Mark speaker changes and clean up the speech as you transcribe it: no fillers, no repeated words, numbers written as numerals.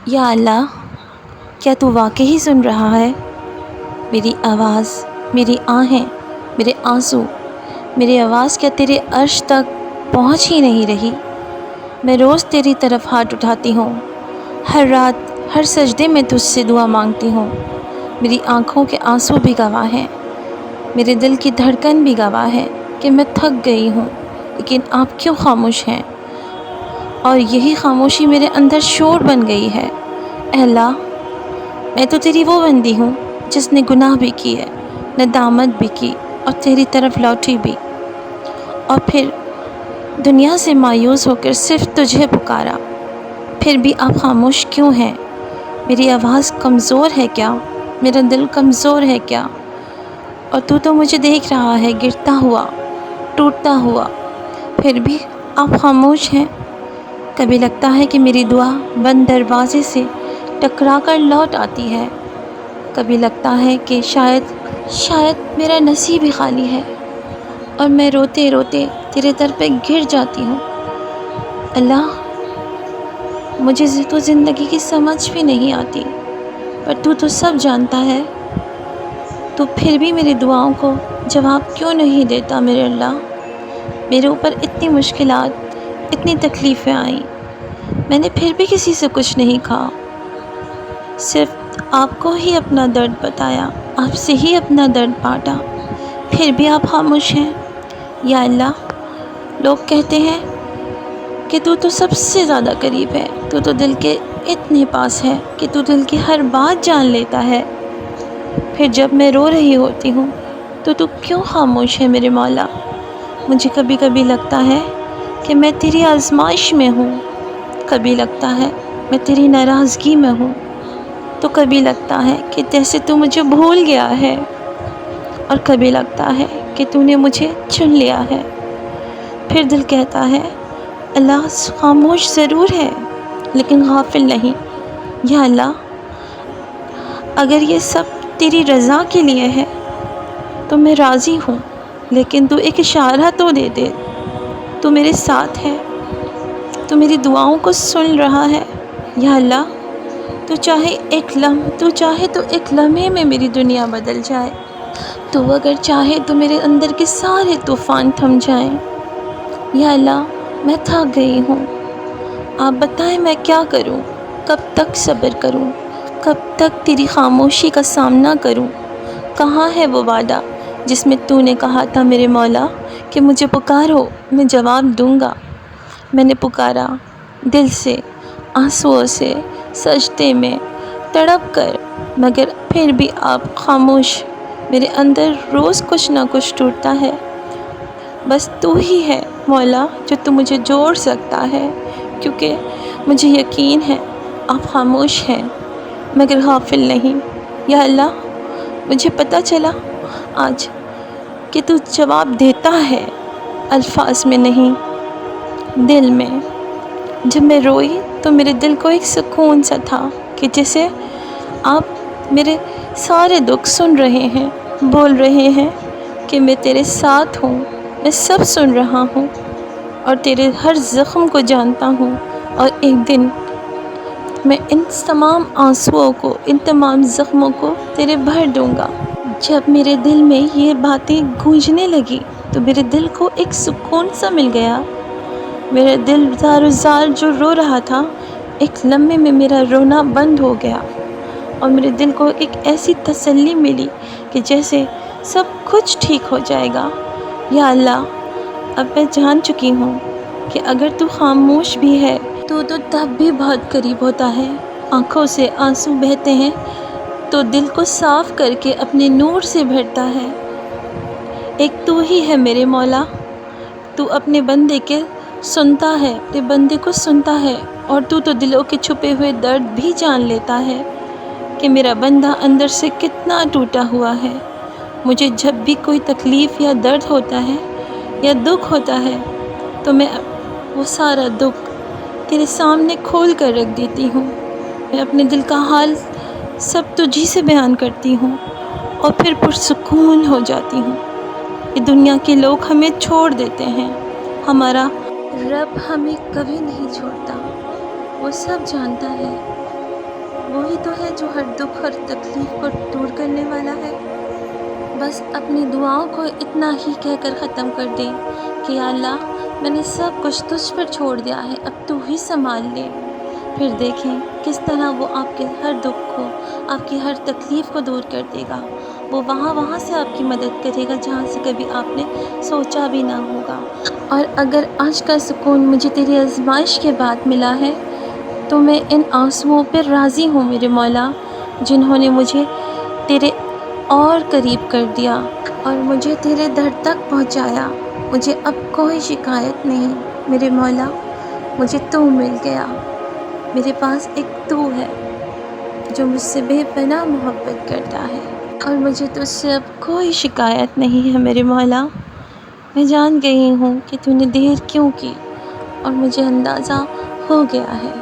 Speaker 1: یا اللہ، کیا تو واقعی سن رہا ہے؟ میری آواز، میری آہیں، میرے آنسو، میری آواز کیا تیرے عرش تک پہنچ ہی نہیں رہی؟ میں روز تیری طرف ہاتھ اٹھاتی ہوں، ہر رات ہر سجدے میں تجھ سے دعا مانگتی ہوں۔ میری آنکھوں کے آنسو بھی گواہ ہیں، میرے دل کی دھڑکن بھی گواہ ہے کہ میں تھک گئی ہوں، لیکن آپ کیوں خاموش ہیں؟ اور یہی خاموشی میرے اندر شور بن گئی ہے۔ اے اللہ، میں تو تیری وہ بندی ہوں جس نے گناہ بھی کیے، ندامت بھی کی اور تیری طرف لوٹی بھی، اور پھر دنیا سے مایوس ہو کر صرف تجھے پکارا۔ پھر بھی آپ خاموش کیوں ہیں؟ میری آواز کمزور ہے کیا؟ میرا دل کمزور ہے کیا؟ اور تو مجھے دیکھ رہا ہے گرتا ہوا، ٹوٹتا ہوا، پھر بھی آپ خاموش ہیں۔ کبھی لگتا ہے کہ میری دعا بند دروازے سے ٹکرا کر لوٹ آتی ہے، کبھی لگتا ہے کہ شاید میرا نصیب ہی خالی ہے اور میں روتے روتے تیرے در پہ گر جاتی ہوں۔ اللہ، مجھے تو زندگی کی سمجھ بھی نہیں آتی، پر تو سب جانتا ہے۔ تو پھر بھی میری دعاؤں کو جواب کیوں نہیں دیتا میرے اللہ؟ میرے اوپر اتنی مشکلات، اتنی تکلیفیں آئیں، میں نے پھر بھی کسی سے کچھ نہیں کہا، صرف آپ کو ہی اپنا درد بتایا، آپ سے ہی اپنا درد بانٹا، پھر بھی آپ خاموش ہیں۔ یا اللہ، لوگ کہتے ہیں کہ تو سب سے زیادہ قریب ہے، تو دل کے اتنے پاس ہے کہ تو دل کی ہر بات جان لیتا ہے، پھر جب میں رو رہی ہوتی ہوں تو کیوں خاموش ہے میرے مولا؟ مجھے کبھی کبھی لگتا ہے کہ میں تیری آزمائش میں ہوں، کبھی لگتا ہے میں تیری ناراضگی میں ہوں، تو کبھی لگتا ہے کہ جیسے تو مجھے بھول گیا ہے، اور کبھی لگتا ہے کہ تو نے مجھے چن لیا ہے۔ پھر دل کہتا ہے اللہ خاموش ضرور ہے لیکن غافل نہیں۔ یا اللہ، اگر یہ سب تیری رضا کے لیے ہے تو میں راضی ہوں، لیکن تو ایک اشارہ تو دے دے، تو میرے ساتھ ہے، تو میری دعاؤں کو سن رہا ہے۔ یا اللہ، تو چاہے تو ایک لمحے میں میری دنیا بدل جائے، تو اگر چاہے تو میرے اندر کے سارے طوفان تھم جائیں۔ یا اللہ، میں تھک گئی ہوں، آپ بتائیں میں کیا کروں؟ کب تک صبر کروں؟ کب تک تیری خاموشی کا سامنا کروں؟ کہاں ہے وہ وعدہ جس میں تو نے کہا تھا میرے مولا کہ مجھے پکارو میں جواب دوں گا؟ میں نے پکارا دل سے، آنسوؤں سے، سجدے میں تڑپ کر، مگر پھر بھی آپ خاموش۔ میرے اندر روز کچھ نہ کچھ ٹوٹتا ہے، بس تو ہی ہے مولا جو مجھے جوڑ سکتا ہے، کیونکہ مجھے یقین ہے آپ خاموش ہیں مگر غافل نہیں۔ یا اللہ، مجھے پتہ چلا آج کہ تو جواب دیتا ہے، الفاظ میں نہیں، دل میں۔ جب میں روئی تو میرے دل کو ایک سکون سا تھا کہ جیسے آپ میرے سارے دکھ سن رہے ہیں، بول رہے ہیں کہ میں تیرے ساتھ ہوں، میں سب سن رہا ہوں اور تیرے ہر زخم کو جانتا ہوں، اور ایک دن میں ان تمام آنسوؤں کو، ان تمام زخموں کو تیرے بھر دوں گا۔ جب میرے دل میں یہ باتیں گونجنے لگی تو میرے دل کو ایک سکون سا مل گیا۔ میرا دل زار و زار جو رو رہا تھا، ایک لمحے میں میرا رونا بند ہو گیا، اور میرے دل کو ایک ایسی تسلی ملی کہ جیسے سب کچھ ٹھیک ہو جائے گا۔ یا اللہ، اب میں جان چکی ہوں کہ اگر تو خاموش بھی ہے تو تب بھی بہت قریب ہوتا ہے۔ آنکھوں سے آنسو بہتے ہیں تو دل کو صاف کر کے اپنے نور سے بھرتا ہے۔ ایک تو ہی ہے میرے مولا، تو اپنے بندے کے سنتا ہے، اپنے بندے کو سنتا ہے، اور تو دلوں کے چھپے ہوئے درد بھی جان لیتا ہے کہ میرا بندہ اندر سے کتنا ٹوٹا ہوا ہے۔ مجھے جب بھی کوئی تکلیف یا درد ہوتا ہے یا دکھ ہوتا ہے تو میں وہ سارا دکھ تیرے سامنے کھول کر رکھ دیتی ہوں، میں اپنے دل کا حال سب تجھی سے بیان کرتی ہوں، اور پھر پرسکون ہو جاتی ہوں۔ یہ دنیا کے لوگ ہمیں چھوڑ دیتے ہیں، ہمارا رب ہمیں کبھی نہیں چھوڑتا، وہ سب جانتا ہے، جو ہر دکھ اور تکلیف کو دور کرنے والا ہے۔ بس اپنی دعاؤں کو اتنا ہی کہہ کر ختم کر دیں کہ یا اللہ میں نے سب کچھ تجھ پر چھوڑ دیا ہے، اب تو ہی سنبھال لے۔ پھر دیکھیں کس طرح وہ آپ کے ہر دکھ کو، آپ کی ہر تکلیف کو دور کر دے گا۔ وہ وہاں سے آپ کی مدد کرے گا جہاں سے کبھی آپ نے سوچا بھی نہ ہوگا۔ اور اگر آج کا سکون مجھے تیری آزمائش کے بعد ملا ہے تو میں ان آنسوؤں پر راضی ہوں میرے مولا، جنہوں نے مجھے تیرے اور قریب کر دیا اور مجھے تیرے در تک پہنچایا۔ مجھے اب کوئی شکایت نہیں میرے مولا، مجھے تو مل گیا۔ میرے پاس ایک تو ہے جو مجھ سے بے پناہ محبت کرتا ہے، اور مجھے تجھ سے اب کوئی شکایت نہیں ہے میرے مولا۔ میں جان گئی ہوں کہ تو نے دیر کیوں کی، اور مجھے اندازہ ہو گیا ہے